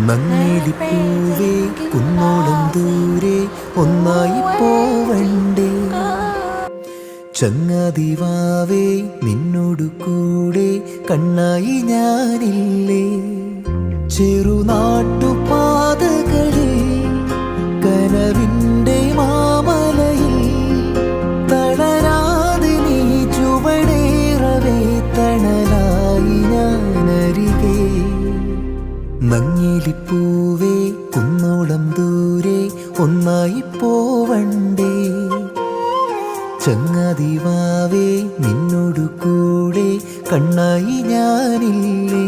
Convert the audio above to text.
നങ്ങേലിപ്പൂവേ കുന്നോളം ദൂരെ ഒന്നായി പോവണ്ടേ, ചങ്ങാതിവാവേ നിന്നോടു കൂടെ കണ്ണായി ഞാനില്ലേ. ചെറുനാട്ടുപാതകളിൽ കനവിൻ്റെ മാമലയിൽ തളരാതെ നീ ചുവടേറവേ തണലായി ഞാനരികെ. നങ്ങേലിപ്പൂവേ കുന്നോളം ദൂരെ ഒന്നായി പോവണ്ടേ, ചങ്ങാതിവാവേ നിന്നോടു കൂടെ കണ്ണായി ഞാനില്ലേ.